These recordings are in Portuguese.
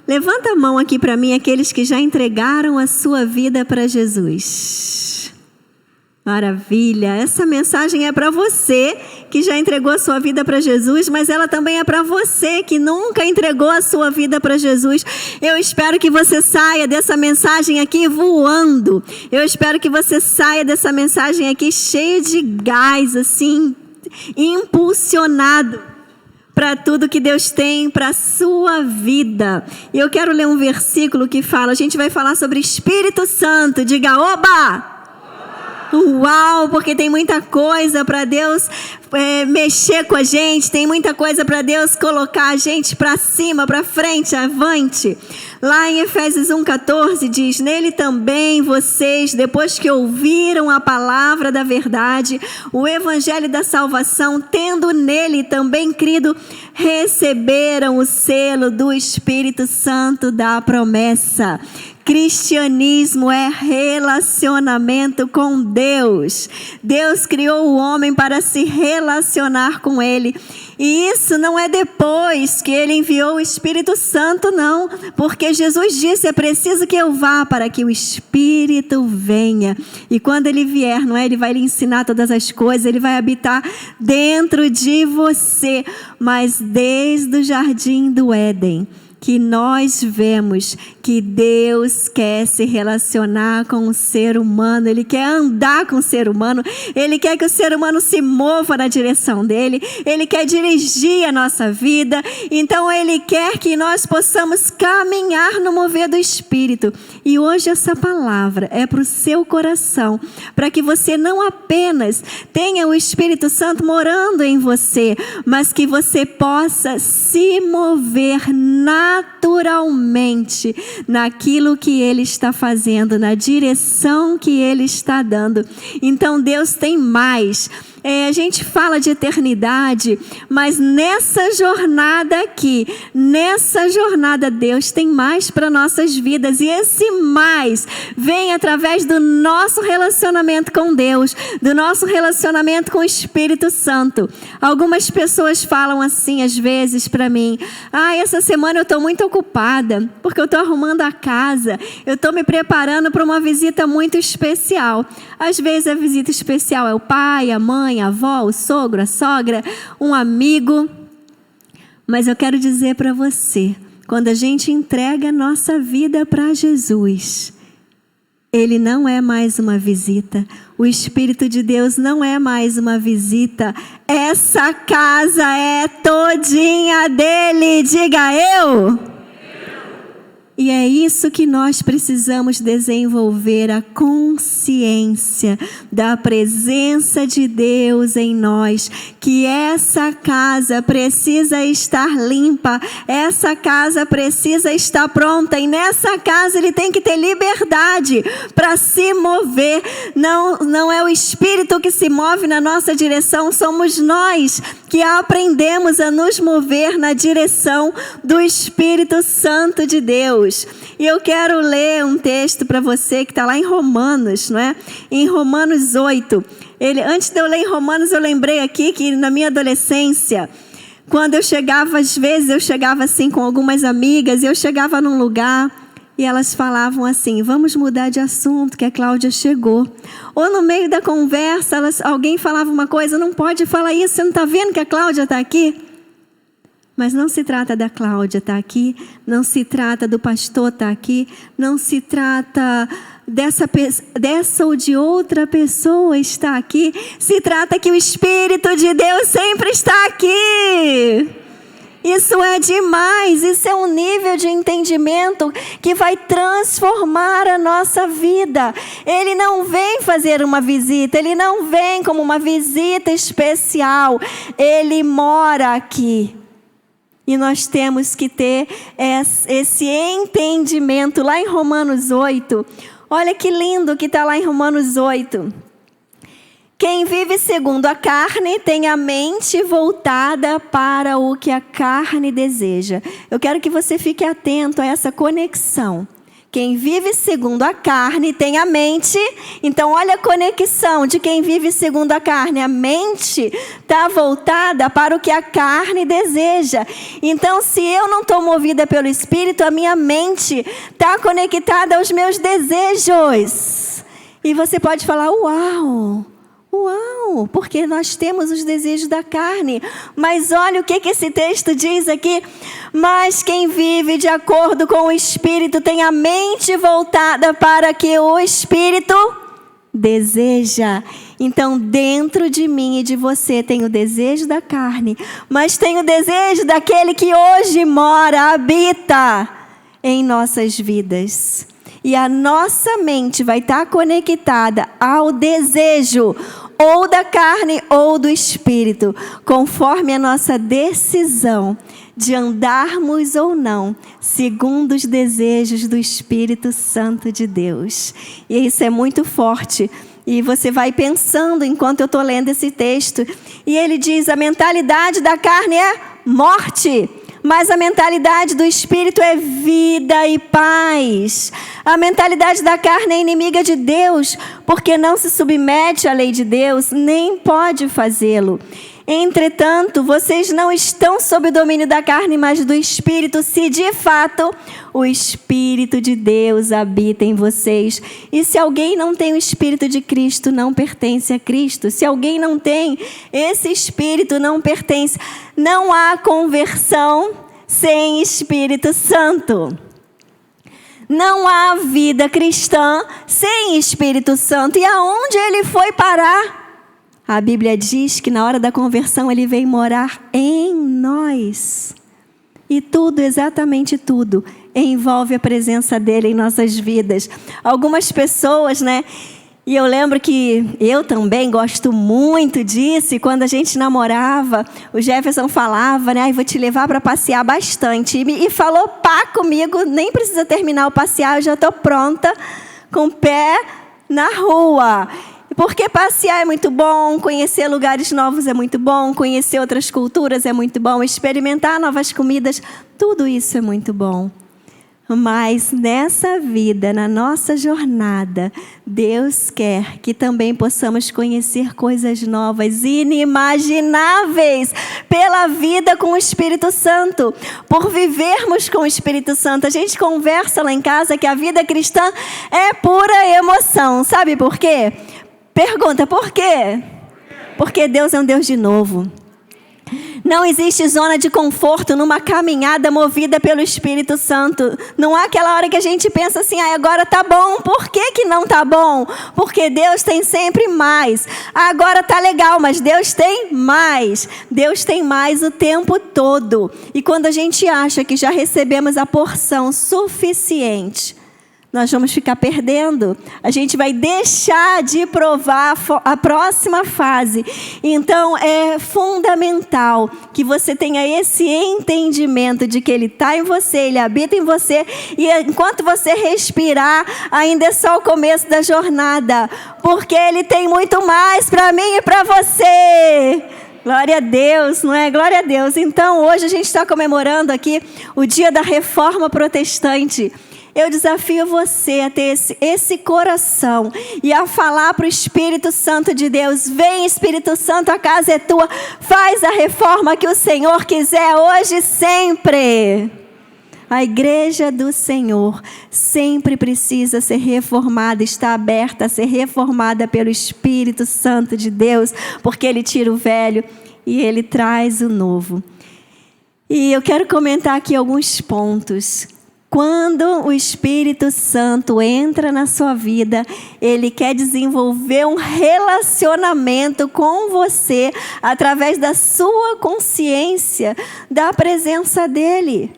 Levanta a mão aqui para mim, aqueles que já entregaram a sua vida para Jesus. Maravilha! Essa mensagem é para você que já entregou a sua vida para Jesus, mas ela também é para você que nunca entregou a sua vida para Jesus. Eu espero que você saia dessa mensagem aqui voando. Eu espero que você saia dessa mensagem aqui cheio de gás, assim, impulsionado para tudo que Deus tem para a sua vida. E eu quero ler um versículo que fala, a gente vai falar sobre Espírito Santo. Diga, oba! Uau, porque tem muita coisa para Deus mexer com a gente, tem muita coisa para Deus colocar a gente para cima, para frente, avante. Lá em Efésios 1,14 diz, nele também vocês, depois que ouviram a palavra da verdade, o evangelho da salvação, tendo nele também crido, receberam o selo do Espírito Santo da promessa. Cristianismo é relacionamento com Deus. Deus criou o homem para se relacionar com Ele. E isso não é depois que Ele enviou o Espírito Santo, não. Porque Jesus disse, é preciso que eu vá para que o Espírito venha. E quando Ele vier, não é? Ele vai lhe ensinar todas as coisas, Ele vai habitar dentro de você. Mas desde o jardim do Éden, que nós vemos que Deus quer se relacionar com o ser humano, Ele quer andar com o ser humano, Ele quer que o ser humano se mova na direção dEle, Ele quer dirigir a nossa vida, então Ele quer que nós possamos caminhar no mover do Espírito. E hoje essa palavra é para o seu coração, para que você não apenas tenha o Espírito Santo morando em você, mas que você possa se mover naturalmente naquilo que Ele está fazendo, na direção que Ele está dando. Então Deus tem mais. A gente fala de eternidade, mas nessa jornada aqui, nessa jornada Deus tem mais para nossas vidas. E esse mais vem através do nosso relacionamento com Deus, do nosso relacionamento com o Espírito Santo. Algumas pessoas falam assim às vezes para mim, essa semana eu estou muito ocupada, porque eu estou arrumando a casa, eu estou me preparando para uma visita muito especial. Às vezes a visita especial é o pai, a mãe, a avó, o sogro, a sogra, um amigo. Mas eu quero dizer para você, quando a gente entrega a nossa vida para Jesus, Ele não é mais uma visita. O Espírito de Deus não é mais uma visita. Essa casa é todinha dele. Diga eu. E é isso que nós precisamos desenvolver, a consciência da presença de Deus em nós, que essa casa precisa estar limpa, essa casa precisa estar pronta, e nessa casa Ele tem que ter liberdade para se mover. Não é o Espírito que se move na nossa direção, somos nós que aprendemos a nos mover na direção do Espírito Santo de Deus. E eu quero ler um texto para você que está lá em Romanos, não é? Em Romanos 8. Antes de eu ler em Romanos, eu lembrei aqui que na minha adolescência, quando eu chegava, às vezes eu chegava assim com algumas amigas, e eu chegava num lugar e elas falavam assim, vamos mudar de assunto, que a Cláudia chegou. Ou no meio da conversa, alguém falava uma coisa, não pode falar isso, você não está vendo que a Cláudia está aqui? Mas não se trata da Cláudia estar aqui, não se trata do pastor estar aqui, não se trata dessa ou de outra pessoa estar aqui, se trata que o Espírito de Deus sempre está aqui. Isso é demais, isso é um nível de entendimento que vai transformar a nossa vida. Ele não vem fazer uma visita, Ele não vem como uma visita especial, Ele mora aqui. E nós temos que ter esse entendimento. Lá em Romanos 8, olha que lindo que está lá em Romanos 8. Quem vive segundo a carne tem a mente voltada para o que a carne deseja. Eu quero que você fique atento a essa conexão. Quem vive segundo a carne tem a mente. Então, olha a conexão de quem vive segundo a carne. A mente está voltada para o que a carne deseja. Então, se eu não estou movida pelo Espírito, a minha mente está conectada aos meus desejos. E você pode falar, uau, porque nós temos os desejos da carne. Mas olha o que esse texto diz aqui. Mas quem vive de acordo com o Espírito tem a mente voltada para que o Espírito deseja. Então, dentro de mim e de você tem o desejo da carne, mas tem o desejo daquele que hoje mora, habita em nossas vidas. E a nossa mente vai estar conectada ao desejo ou da carne ou do Espírito, conforme a nossa decisão de andarmos ou não, segundo os desejos do Espírito Santo de Deus. E isso é muito forte. E você vai pensando enquanto eu estou lendo esse texto. E ele diz, a mentalidade da carne é morte, mas a mentalidade do Espírito é vida e paz. A mentalidade da carne é inimiga de Deus, porque não se submete à lei de Deus, nem pode fazê-lo. Entretanto, vocês não estão sob o domínio da carne, mas do Espírito, se de fato o Espírito de Deus habita em vocês. E se alguém não tem o Espírito de Cristo, não pertence a Cristo. Se alguém não tem esse Espírito, não pertence. Não há conversão sem Espírito Santo. Não há vida cristã sem Espírito Santo. E aonde ele foi parar? A Bíblia diz que na hora da conversão ele veio morar em nós. E tudo, exatamente tudo, envolve a presença dele em nossas vidas. Algumas pessoas, e eu lembro que eu também gosto muito disso. E quando a gente namorava, o Jefferson falava, vou te levar para passear bastante. E falou pá comigo, nem precisa terminar o passear, eu já estou pronta, com o pé na rua. Porque passear é muito bom, conhecer lugares novos é muito bom, conhecer outras culturas é muito bom, experimentar novas comidas, tudo isso é muito bom. Mas nessa vida, na nossa jornada, Deus quer que também possamos conhecer coisas novas, inimagináveis, pela vida com o Espírito Santo, por vivermos com o Espírito Santo. A gente conversa lá em casa que a vida cristã é pura emoção. Sabe por quê? Pergunta, por quê? Porque Deus é um Deus de novo. Não existe zona de conforto numa caminhada movida pelo Espírito Santo. Não há aquela hora que a gente pensa assim, agora tá bom. Por que não tá bom? Porque Deus tem sempre mais. Agora tá legal, mas Deus tem mais. Deus tem mais o tempo todo. E quando a gente acha que já recebemos a porção suficiente, nós vamos ficar perdendo. A gente vai deixar de provar a próxima fase. Então, é fundamental que você tenha esse entendimento de que Ele está em você, Ele habita em você. E enquanto você respirar, ainda é só o começo da jornada. Porque Ele tem muito mais para mim e para você. Glória a Deus, não é? Glória a Deus. Então, hoje a gente está comemorando aqui o dia da Reforma Protestante. Eu desafio você a ter esse coração e a falar para o Espírito Santo de Deus, vem Espírito Santo, a casa é tua, faz a reforma que o Senhor quiser hoje e sempre. A igreja do Senhor sempre precisa ser reformada, está aberta a ser reformada pelo Espírito Santo de Deus, porque Ele tira o velho e Ele traz o novo. E eu quero comentar aqui alguns pontos. Quando o Espírito Santo entra na sua vida, Ele quer desenvolver um relacionamento com você através da sua consciência da presença dEle.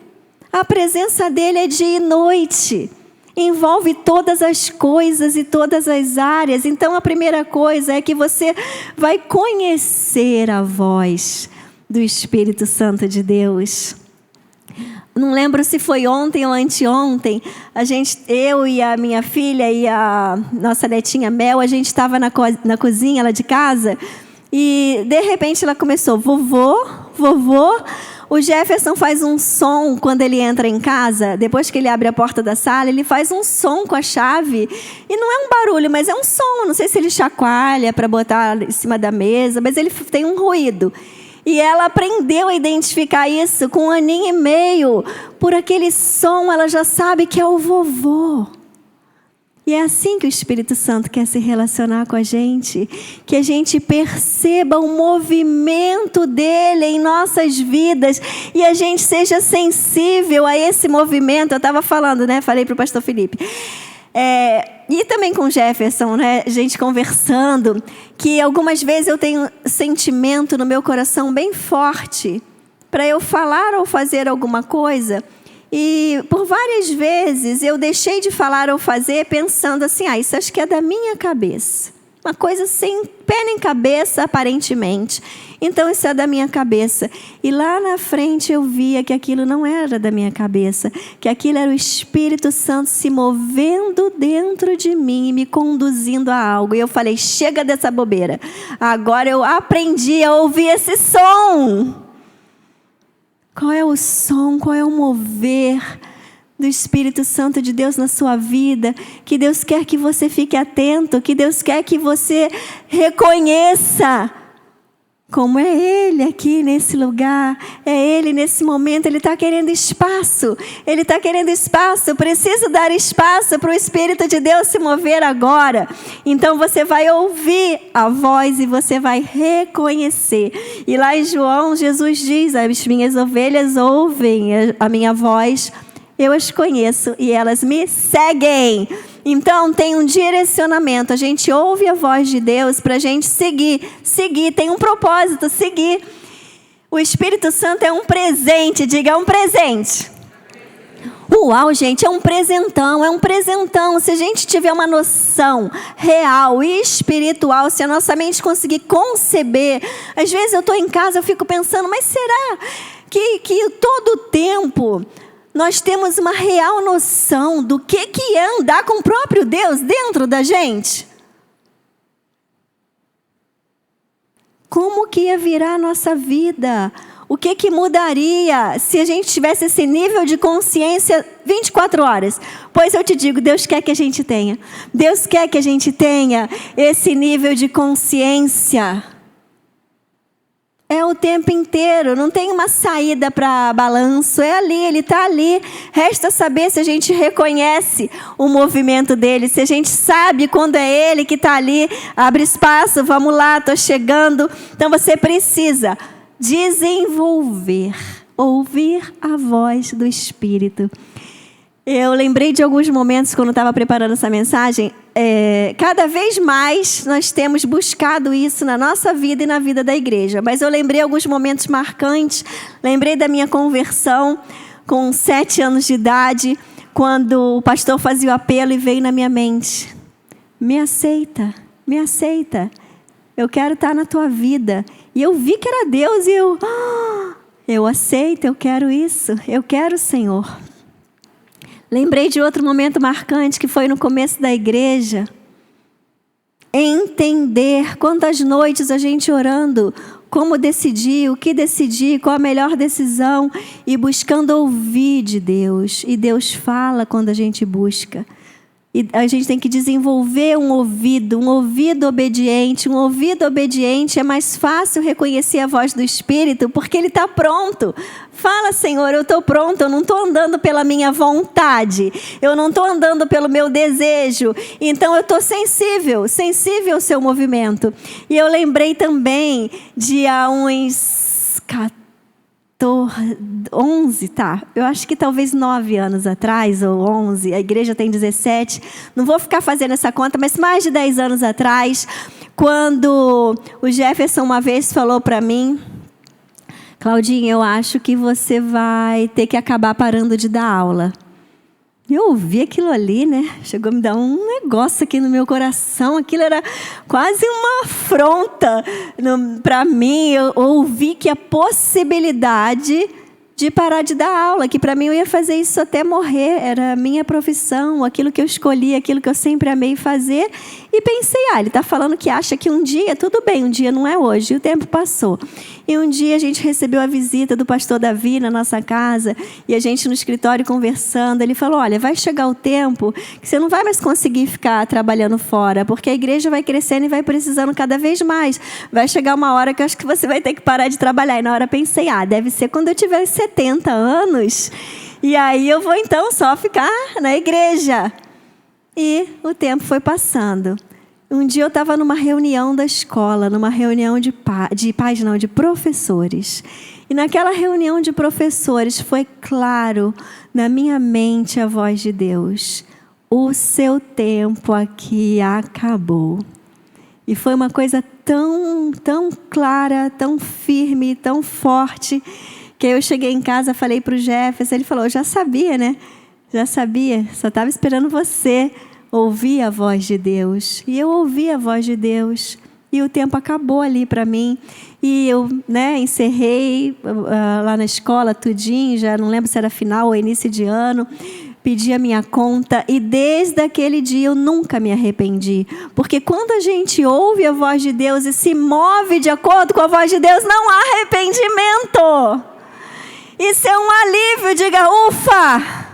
A presença dEle é dia e noite. Envolve todas as coisas e todas as áreas. Então, a primeira coisa é que você vai conhecer a voz do Espírito Santo de Deus. Não lembro se foi ontem ou anteontem, eu e a minha filha e a nossa netinha Mel, a gente estava na cozinha lá de casa e de repente ela começou, vovô, O Jefferson faz um som quando ele entra em casa, depois que ele abre a porta da sala, ele faz um som com a chave. E não é um barulho, mas é um som. Não sei se ele chacoalha para botar em cima da mesa, mas ele tem um ruído. E ela aprendeu a identificar isso com 1 aninho e meio. Por aquele som, ela já sabe que é o vovô. E é assim que o Espírito Santo quer se relacionar com a gente, que a gente perceba o movimento dele em nossas vidas e a gente seja sensível a esse movimento. Eu estava falando, né? Falei para o pastor Felipe. E também com o Jefferson, né? A gente conversando, que algumas vezes eu tenho sentimento no meu coração bem forte para eu falar ou fazer alguma coisa. E por várias vezes eu deixei de falar ou fazer pensando assim, isso acho que é da minha cabeça. Uma coisa sem pé nem cabeça, aparentemente. Então isso é da minha cabeça. E lá na frente eu via que aquilo não era da minha cabeça. Que aquilo era o Espírito Santo se movendo dentro de mim e me conduzindo a algo. E eu falei, chega dessa bobeira. Agora eu aprendi a ouvir esse som. Qual é o som, qual é o mover do Espírito Santo de Deus na sua vida? Que Deus quer que você fique atento, que Deus quer que você reconheça como é Ele aqui nesse lugar, é Ele nesse momento. Ele está querendo espaço, Ele está querendo espaço. Eu preciso dar espaço para o Espírito de Deus se mover agora. Então você vai ouvir a voz e você vai reconhecer. E lá em João, Jesus diz, as minhas ovelhas ouvem a minha voz, eu as conheço e elas me seguem. Então tem um direcionamento, a gente ouve a voz de Deus para a gente seguir, tem um propósito, seguir. O Espírito Santo é um presente, diga um presente. Uau, gente, é um presentão. Se a gente tiver uma noção real e espiritual, se a nossa mente conseguir conceber, às vezes eu estou em casa, eu fico pensando, mas será que todo o tempo nós temos uma real noção do que é andar com o próprio Deus dentro da gente? Como que ia virar a nossa vida? O que mudaria se a gente tivesse esse nível de consciência 24 horas? Pois eu te digo, Deus quer que a gente tenha. Deus quer que a gente tenha esse nível de consciência. É o tempo inteiro, não tem uma saída para balanço, é ali, Ele está ali. Resta saber se a gente reconhece o movimento dEle, se a gente sabe quando é Ele que está ali. Abre espaço, vamos lá, estou chegando. Então você precisa desenvolver, ouvir a voz do Espírito. Eu lembrei de alguns momentos quando estava preparando essa mensagem. Cada vez mais nós temos buscado isso na nossa vida e na vida da igreja. Mas eu lembrei alguns momentos marcantes. Lembrei da minha conversão com 7 anos de idade, quando o pastor fazia o apelo e veio na minha mente. Me aceita. Eu quero estar na tua vida. E eu vi que era Deus e eu aceito, eu quero isso. Eu quero o Senhor. Lembrei de outro momento marcante que foi no começo da igreja. Entender quantas noites a gente orando, como decidir, o que decidir, qual a melhor decisão e buscando ouvir de Deus. E Deus fala quando a gente busca. E a gente tem que desenvolver um ouvido obediente. Um ouvido obediente é mais fácil reconhecer a voz do Espírito, porque ele está pronto. Fala, Senhor, eu estou pronto, eu não estou andando pela minha vontade, eu não estou andando pelo meu desejo, então eu estou sensível ao seu movimento. E eu lembrei também de há uns 11, eu acho que talvez 9 anos atrás, ou 11, a igreja tem 17, não vou ficar fazendo essa conta, mas mais de 10 anos atrás, quando o Jefferson uma vez falou para mim, Claudinha, eu acho que você vai ter que acabar parando de dar aula. Eu ouvi aquilo ali, né? Chegou a me dar um negócio aqui no meu coração. Aquilo era quase uma afronta para mim. Eu ouvi que a possibilidade de parar de dar aula, que para mim eu ia fazer isso até morrer, era a minha profissão, aquilo que eu escolhi, aquilo que eu sempre amei fazer, e E pensei, ele está falando que acha que um dia, tudo bem, um dia não é hoje, e o tempo passou. E um dia a gente recebeu a visita do pastor Davi na nossa casa, e a gente no escritório conversando, ele falou, olha, vai chegar o tempo que você não vai mais conseguir ficar trabalhando fora, porque a igreja vai crescendo e vai precisando cada vez mais. Vai chegar uma hora que eu acho que você vai ter que parar de trabalhar. E na hora eu pensei, deve ser quando eu tiver 70 anos, e aí eu vou então só ficar na igreja. E o tempo foi passando. Um dia eu estava numa reunião da escola, numa reunião de professores. E naquela reunião de professores foi claro na minha mente a voz de Deus. O seu tempo aqui acabou. E foi uma coisa tão, tão clara, tão firme, tão forte, que eu cheguei em casa, falei para o Jefferson, ele falou, já sabia, né? Já sabia, só estava esperando você ouvir a voz de Deus. E eu ouvi a voz de Deus. E o tempo acabou ali para mim. E eu encerrei lá na escola tudinho, já não lembro se era final ou início de ano. Pedi a minha conta e desde aquele dia eu nunca me arrependi. Porque quando a gente ouve a voz de Deus e se move de acordo com a voz de Deus, não há arrependimento. Isso é um alívio, diga ufa!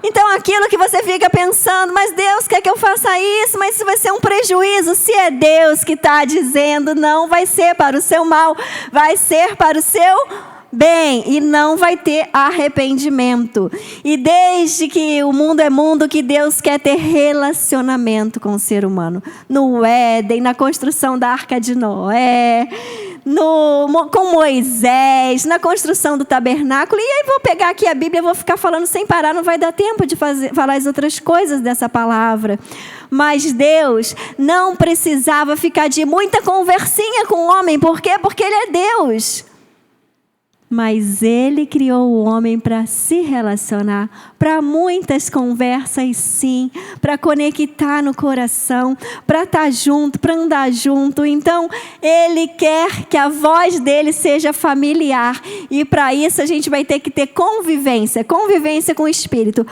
Então aquilo que você fica pensando, mas Deus quer que eu faça isso, mas isso vai ser um prejuízo. Se é Deus que está dizendo, não vai ser para o seu mal, vai ser para o seu bem. E não vai ter arrependimento. E desde que o mundo é mundo, que Deus quer ter relacionamento com o ser humano. No Éden, na construção da Arca de Noé, com Moisés, na construção do tabernáculo. E aí vou pegar aqui a Bíblia, vou ficar falando sem parar, não vai dar tempo de falar as outras coisas dessa palavra. Mas Deus não precisava ficar de muita conversinha com o homem. Por quê? Porque Ele é Deus. Mas Ele criou o homem para se relacionar, para muitas conversas sim, para conectar no coração, para estar junto, para andar junto. Então, Ele quer que a voz dele seja familiar. E para isso a gente vai ter que ter convivência com o Espírito.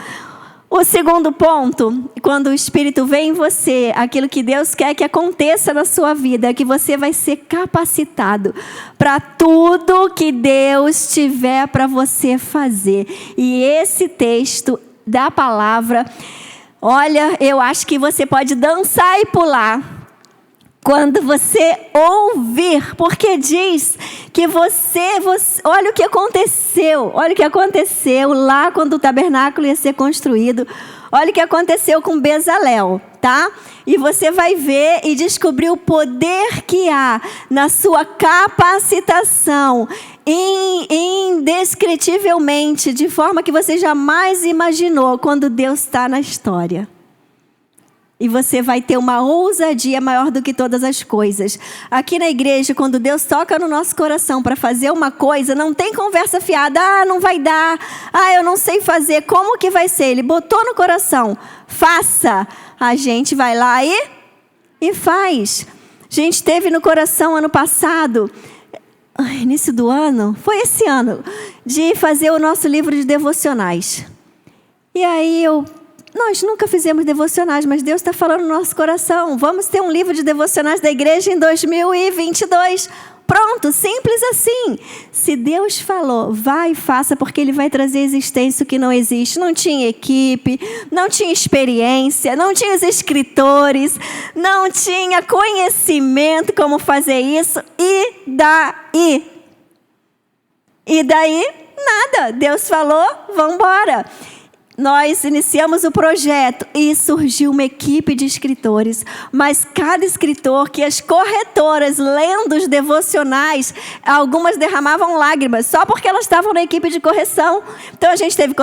O segundo ponto, quando o Espírito vem em você, aquilo que Deus quer que aconteça na sua vida, é que você vai ser capacitado para tudo que Deus tiver para você fazer. E esse texto da palavra, olha, eu acho que você pode dançar e pular quando você ouvir, porque diz que você olha o que aconteceu lá quando o tabernáculo ia ser construído, olha o que aconteceu com Bezalel, tá? E você vai ver e descobrir o poder que há na sua capacitação, indescritivelmente, de forma que você jamais imaginou quando Deus está na história. E você vai ter uma ousadia maior do que todas as coisas. Aqui na igreja, quando Deus toca no nosso coração para fazer uma coisa, não tem conversa fiada. Não vai dar. Eu não sei fazer. Como que vai ser? Ele botou no coração. Faça. A gente vai lá e faz. A gente teve no coração ano passado, início do ano, foi esse ano, de fazer o nosso livro de devocionais. E aí nós nunca fizemos devocionais, mas Deus está falando no nosso coração. Vamos ter um livro de devocionais da igreja em 2022. Pronto, simples assim. Se Deus falou, vai e faça, porque Ele vai trazer existência o que não existe. Não tinha equipe, não tinha experiência, não tinha os escritores, não tinha conhecimento como fazer isso. E daí? E daí? Nada. Deus falou, vamos embora. Nós iniciamos o projeto e surgiu uma equipe de escritores, mas cada escritor, que as corretoras lendo os devocionais, algumas derramavam lágrimas, só porque elas estavam na equipe de correção. Então a gente teve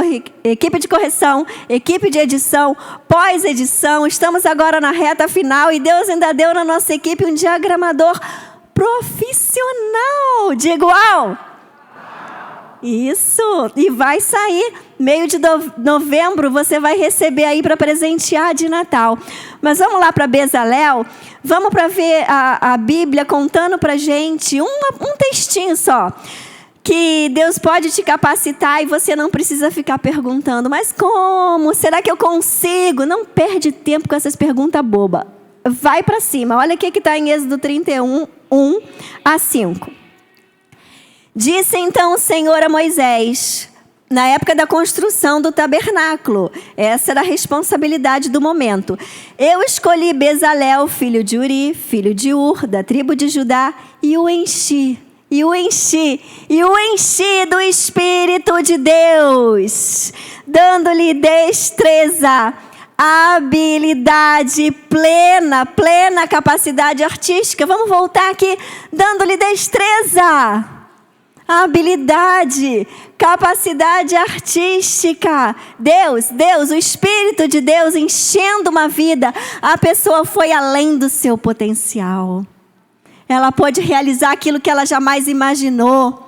equipe de correção, equipe de edição, pós-edição, estamos agora na reta final e Deus ainda deu na nossa equipe um diagramador profissional. Diga uau! Isso, e vai sair, meio de novembro, você vai receber aí para presentear de Natal. Mas vamos lá para Bezalel, vamos para ver a Bíblia contando para a gente um textinho só. Que Deus pode te capacitar e você não precisa ficar perguntando, mas como? Será que eu consigo? Não perde tempo com essas perguntas bobas. vai para cima. Olha o que está em Êxodo 31, 1 a 5. Disse então o Senhor a Moisés, na época da construção do tabernáculo, essa era a responsabilidade do momento. Eu escolhi Bezalel, filho de Uri, filho de Ur, da tribo de Judá, e o enchi do Espírito de Deus, dando-lhe destreza, habilidade plena capacidade artística. Vamos voltar aqui, dando-lhe destreza, habilidade, capacidade artística. Deus, o Espírito de Deus enchendo uma vida. A pessoa foi além do seu potencial. Ela pôde realizar aquilo que ela jamais imaginou.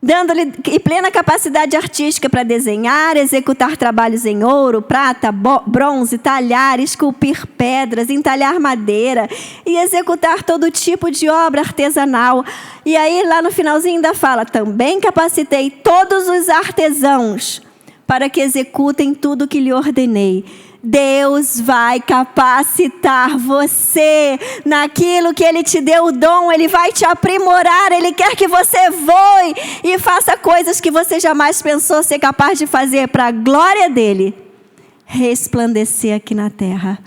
Dando-lhe plena capacidade artística para desenhar, executar trabalhos em ouro, prata, bronze, talhar, esculpir pedras, entalhar madeira e executar todo tipo de obra artesanal. E aí lá no finalzinho ainda fala, também capacitei todos os artesãos para que executem tudo o que lhe ordenei. Deus vai capacitar você naquilo que Ele te deu o dom. Ele vai te aprimorar. Ele quer que você voe e faça coisas que você jamais pensou ser capaz de fazer, para a glória dEle resplandecer aqui na terra.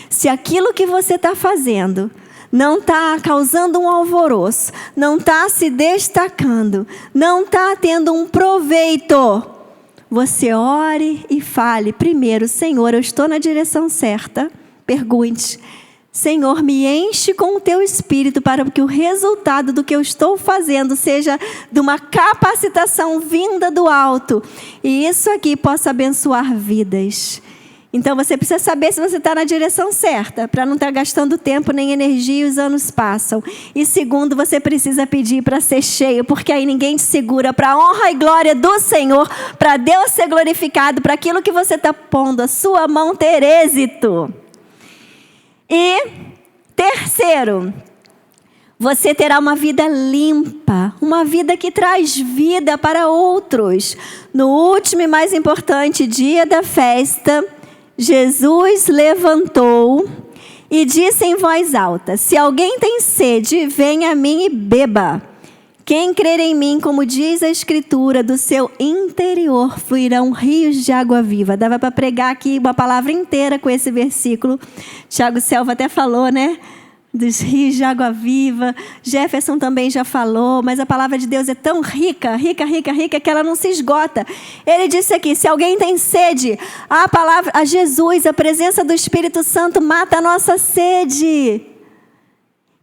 Se aquilo que você está fazendo não está causando um alvoroço, não está se destacando, não está tendo um proveito, você ore e fale primeiro, Senhor, eu estou na direção certa. Pergunte, Senhor, me enche com o teu Espírito para que o resultado do que eu estou fazendo seja de uma capacitação vinda do alto. E isso aqui possa abençoar vidas. Então você precisa saber se você está na direção certa, para não estar gastando tempo nem energia e os anos passam. E segundo, você precisa pedir para ser cheio, porque aí ninguém te segura, para a honra e glória do Senhor, para Deus ser glorificado, para aquilo que você está pondo a sua mão ter êxito. E terceiro, você terá uma vida limpa, uma vida que traz vida para outros. No último e mais importante dia da festa, Jesus levantou e disse em voz alta, se alguém tem sede, venha a mim e beba. Quem crer em mim, como diz a Escritura, do seu interior fluirão rios de água viva. Dava para pregar aqui uma palavra inteira com esse versículo. Tiago Selva até falou, né? Dos rios de água viva. Jefferson também já falou, mas a palavra de Deus é tão rica, que ela não se esgota. Ele disse aqui, se alguém tem sede, a Jesus, a presença do Espírito Santo mata a nossa sede.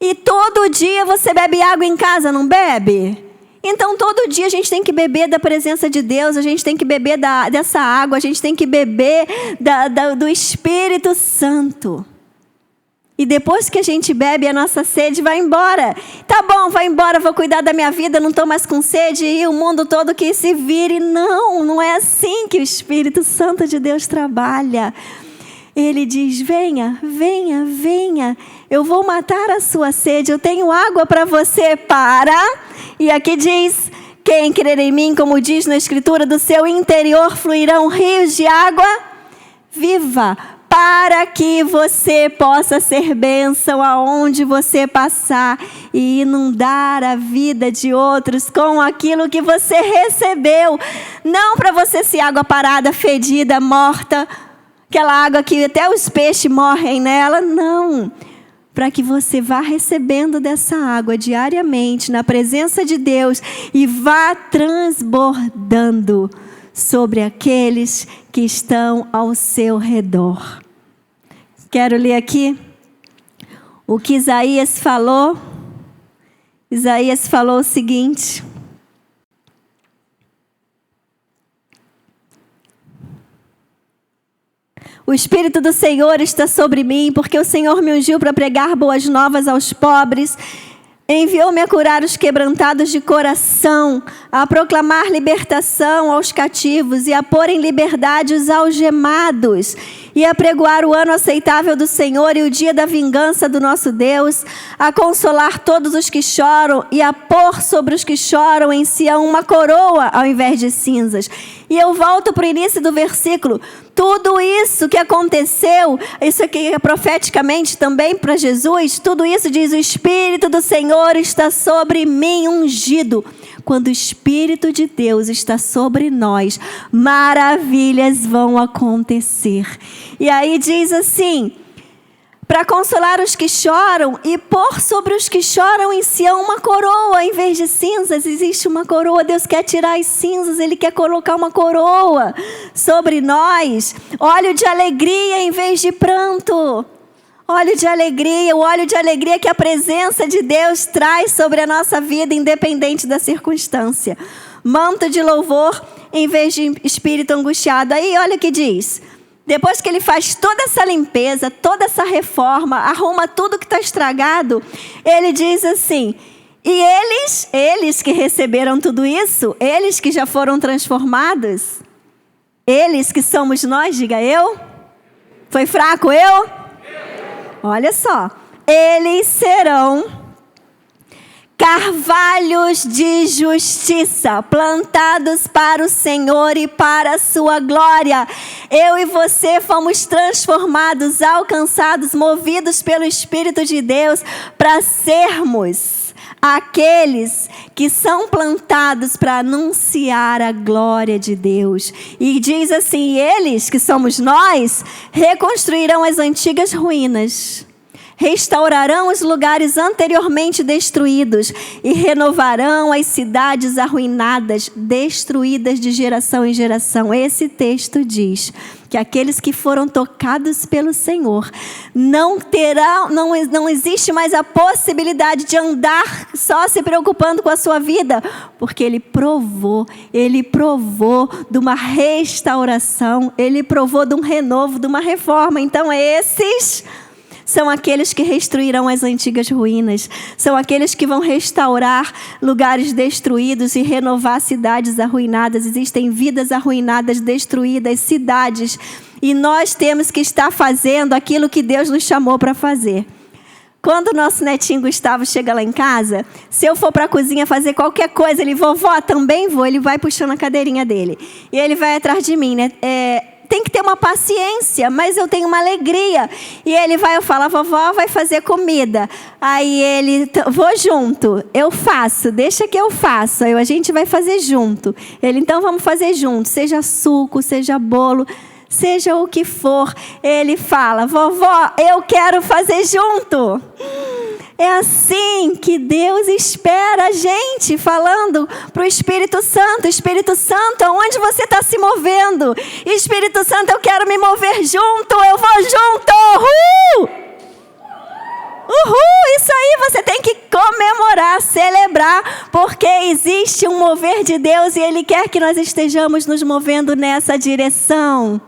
E todo dia você bebe água em casa, não bebe? Então todo dia a gente tem que beber da presença de Deus, a gente tem que beber dessa água, a gente tem que beber do Espírito Santo. E depois que a gente bebe, a nossa sede vai embora. Tá bom, vai embora, vou cuidar da minha vida, não estou mais com sede, e o mundo todo que se vire. Não é assim que o Espírito Santo de Deus trabalha. Ele diz, venha, eu vou matar a sua sede, eu tenho água para você, E aqui diz, quem crer em mim, como diz na Escritura, do seu interior fluirão rios de água viva, para que você possa ser bênção aonde você passar e inundar a vida de outros com aquilo que você recebeu. Não para você ser água parada, fedida, morta, aquela água que até os peixes morrem nela, não. Para que você vá recebendo dessa água diariamente na presença de Deus e vá transbordando sobre aqueles que estão ao seu redor. Quero ler aqui o que Isaías falou. Isaías falou o seguinte. O Espírito do Senhor está sobre mim, porque o Senhor me ungiu para pregar boas novas aos pobres. Enviou-me a curar os quebrantados de coração, a proclamar libertação aos cativos e a pôr em liberdade os algemados, e apregoar o ano aceitável do Senhor e o dia da vingança do nosso Deus, a consolar todos os que choram e a pôr sobre os que choram em Sião uma coroa ao invés de cinzas. E eu volto para o início do versículo. Tudo isso que aconteceu, isso aqui é profeticamente também para Jesus, tudo isso diz: o Espírito do Senhor está sobre mim, ungido. Quando o Espírito de Deus está sobre nós, maravilhas vão acontecer. E aí diz assim: para consolar os que choram e pôr sobre os que choram em Sião uma coroa em vez de cinzas. Existe uma coroa, Deus quer tirar as cinzas, Ele quer colocar uma coroa sobre nós. Óleo de alegria em vez de pranto. Óleo de alegria, o óleo de alegria que a presença de Deus traz sobre a nossa vida, independente da circunstância. Manto de louvor em vez de espírito angustiado. Aí olha o que diz. Depois que ele faz toda essa limpeza, toda essa reforma, arruma tudo que está estragado, ele diz assim: e eles que receberam tudo isso, eles que já foram transformados, eles que somos nós, diga eu. Foi fraco eu? Olha só, eles serão carvalhos de justiça, plantados para o Senhor e para a sua glória. Eu e você fomos transformados, alcançados, movidos pelo Espírito de Deus para sermos aqueles que são plantados para anunciar a glória de Deus. E diz assim: eles, que somos nós, reconstruirão as antigas ruínas, restaurarão os lugares anteriormente destruídos e renovarão as cidades arruinadas, destruídas de geração em geração. Esse texto diz que aqueles que foram tocados pelo Senhor não existe mais a possibilidade de andar só se preocupando com a sua vida, porque Ele provou de uma restauração, Ele provou de um renovo, de uma reforma. Então esses são aqueles que restruirão as antigas ruínas. São aqueles que vão restaurar lugares destruídos e renovar cidades arruinadas. Existem vidas arruinadas, destruídas, cidades. E nós temos que estar fazendo aquilo que Deus nos chamou para fazer. Quando o nosso netinho Gustavo chega lá em casa, se eu for para a cozinha fazer qualquer coisa, ele: vovó, também vou. Ele vai puxando a cadeirinha dele. E ele vai atrás de mim, né? Tem que ter uma paciência, mas eu tenho uma alegria. E ele vai, eu falo: a vovó vai fazer comida. Aí ele: vou junto, eu faço, deixa que eu faço. Aí a gente vai fazer junto. Ele: então vamos fazer junto, seja suco, seja bolo, seja o que for. Ele fala: vovó, eu quero fazer junto. É assim que Deus espera a gente, falando para o Espírito Santo: Espírito Santo, aonde você está se movendo? Espírito Santo, eu quero me mover junto, eu vou junto. Uhul, isso aí você tem que comemorar, celebrar, porque existe um mover de Deus e Ele quer que nós estejamos nos movendo nessa direção.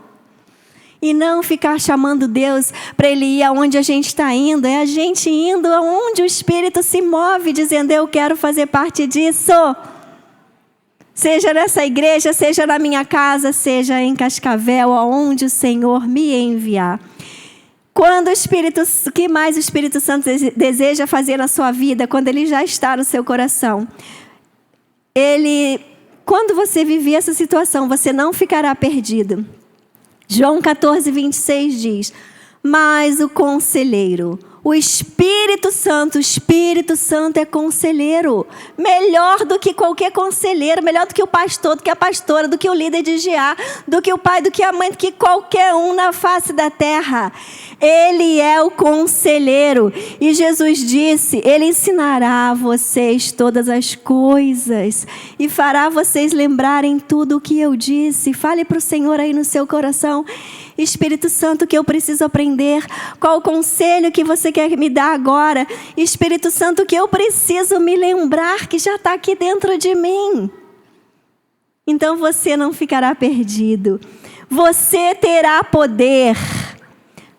E não ficar chamando Deus para Ele ir aonde a gente está indo. É a gente indo aonde o Espírito se move, dizendo: eu quero fazer parte disso. Seja nessa igreja, seja na minha casa, seja em Cascavel, aonde o Senhor me enviar. O que mais o Espírito Santo deseja fazer na sua vida, quando Ele já está no seu coração? Quando você viver essa situação, você não ficará perdido. João 14, 26 diz: mas o conselheiro, o Espírito Santo é conselheiro. Melhor do que qualquer conselheiro, melhor do que o pastor, do que a pastora, do que o líder de GA, do que o pai, do que a mãe, do que qualquer um na face da terra. Ele é o conselheiro. E Jesus disse: Ele ensinará a vocês todas as coisas e fará vocês lembrarem tudo o que eu disse. Fale para o Senhor aí no seu coração: Espírito Santo, o que eu preciso aprender? Qual o conselho que você quer me dar agora? Espírito Santo, o que eu preciso me lembrar que já está aqui dentro de mim? Então você não ficará perdido. Você terá poder.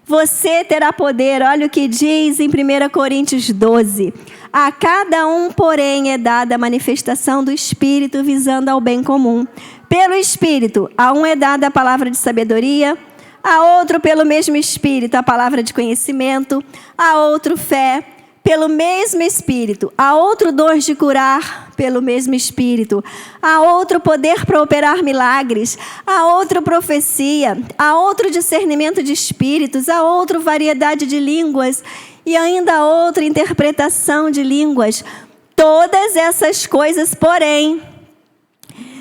Você terá poder. Olha o que diz em 1 Coríntios 12. A cada um, porém, é dada a manifestação do Espírito visando ao bem comum. Pelo Espírito, a um é dada a palavra de sabedoria, a outro pelo mesmo Espírito a palavra de conhecimento, a outro fé pelo mesmo Espírito, a outro dons de curar pelo mesmo Espírito, a outro poder para operar milagres, a outro profecia, a outro discernimento de espíritos, a outro variedade de línguas e ainda a outra interpretação de línguas. Todas essas coisas, porém,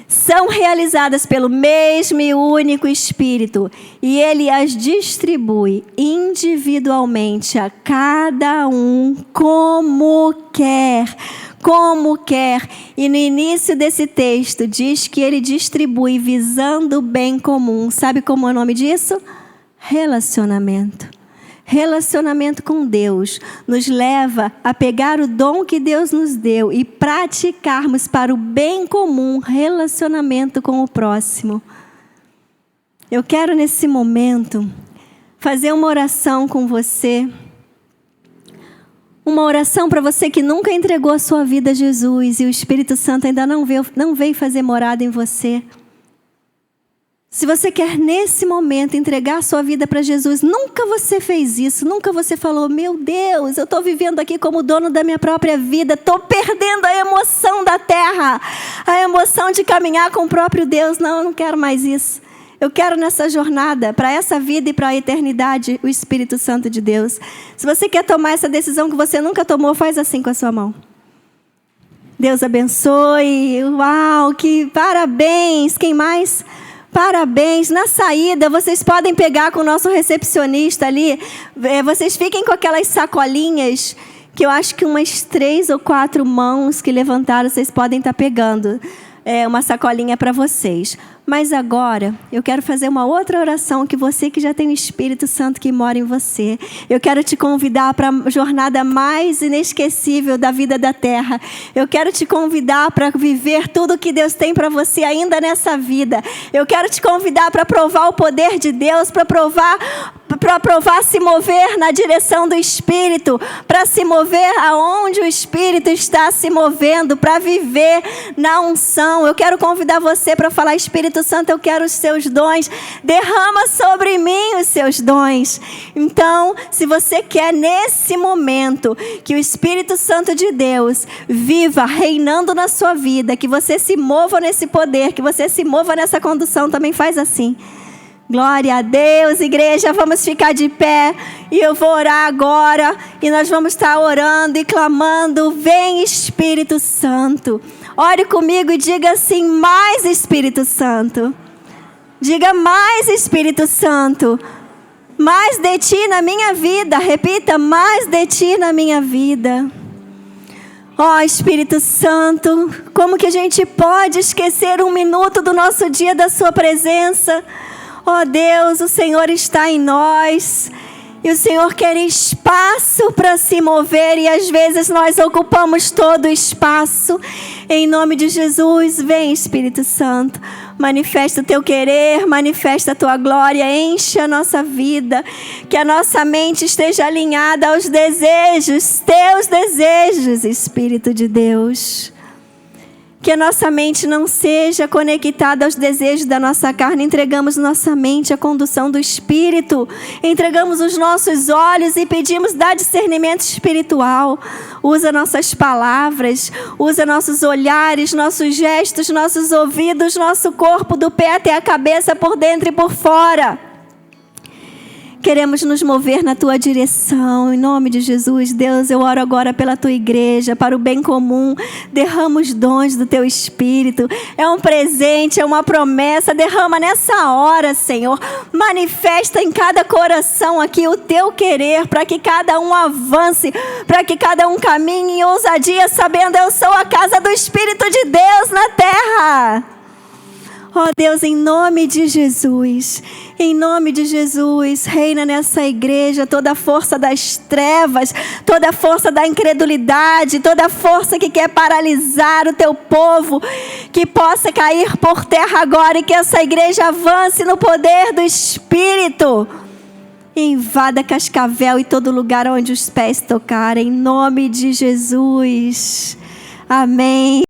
são realizadas pelo mesmo e único Espírito, e Ele as distribui individualmente a cada um como quer. Como quer. E no início desse texto diz que Ele distribui visando o bem comum. Sabe como é o nome disso? Relacionamento. Relacionamento com Deus nos leva a pegar o dom que Deus nos deu e praticarmos para o bem comum, relacionamento com o próximo. Eu quero nesse momento fazer uma oração com você. Uma oração para você que nunca entregou a sua vida a Jesus e o Espírito Santo ainda não veio fazer morada em você. Se você quer nesse momento entregar a sua vida para Jesus, nunca você fez isso, nunca você falou, meu Deus, eu estou vivendo aqui como dono da minha própria vida, estou perdendo a emoção da terra, a emoção de caminhar com o próprio Deus. Não, eu não quero mais isso. Eu quero nessa jornada, para essa vida e para a eternidade, o Espírito Santo de Deus. Se você quer tomar essa decisão que você nunca tomou, faz assim com a sua mão. Deus abençoe. Uau, que parabéns. Quem mais? Parabéns. Na saída, vocês podem pegar com o nosso recepcionista ali. Vocês fiquem com aquelas sacolinhas, que eu acho que umas 3 ou 4 mãos que levantaram, vocês podem estar pegando. Uma sacolinha para vocês. Mas agora, eu quero fazer uma outra oração, que você que já tem o Espírito Santo que mora em você, eu quero te convidar para a jornada mais inesquecível da vida da terra. Eu quero te convidar para viver tudo que Deus tem para você ainda nessa vida. Eu quero te convidar para provar o poder de Deus, para provar se mover na direção do Espírito, para se mover aonde o Espírito está se movendo, para viver na unção. Eu quero convidar você para falar, Espírito Santo, eu quero os seus dons, derrama sobre mim os seus dons. Então, se você quer nesse momento que o Espírito Santo de Deus viva reinando na sua vida, que você se mova nesse poder, que você se mova nessa condução, também faz assim. Glória a Deus, igreja, vamos ficar de pé e eu vou orar agora e nós vamos estar orando e clamando, vem Espírito Santo. Ore comigo e diga assim, mais Espírito Santo. Diga mais Espírito Santo. Mais de ti na minha vida. Repita, mais de ti na minha vida. Ó Espírito Santo, como que a gente pode esquecer um minuto do nosso dia da sua presença? Ó Deus, o Senhor está em nós. E o Senhor quer espaço para se mover e às vezes nós ocupamos todo o espaço. Em nome de Jesus, vem Espírito Santo, manifesta o teu querer, manifesta a tua glória, enche a nossa vida, que a nossa mente esteja alinhada aos desejos, teus desejos, Espírito de Deus. Que a nossa mente não seja conectada aos desejos da nossa carne. Entregamos nossa mente à condução do Espírito. Entregamos os nossos olhos e pedimos dar discernimento espiritual. Usa nossas palavras, usa nossos olhares, nossos gestos, nossos ouvidos, nosso corpo do pé até a cabeça, por dentro e por fora. Queremos nos mover na tua direção, em nome de Jesus. Deus, eu oro agora pela tua igreja, para o bem comum. Derrama os dons do teu Espírito. É um presente, é uma promessa. Derrama nessa hora, Senhor. Manifesta em cada coração aqui o teu querer, para que cada um avance, para que cada um caminhe em ousadia, sabendo eu sou a casa do Espírito de Deus na terra. Ó Deus, em nome de Jesus, reina nessa igreja toda a força das trevas, toda a força da incredulidade, toda a força que quer paralisar o teu povo, que possa cair por terra agora e que essa igreja avance no poder do Espírito. Invada Cascavel e todo lugar onde os pés tocarem, em nome de Jesus. Amém.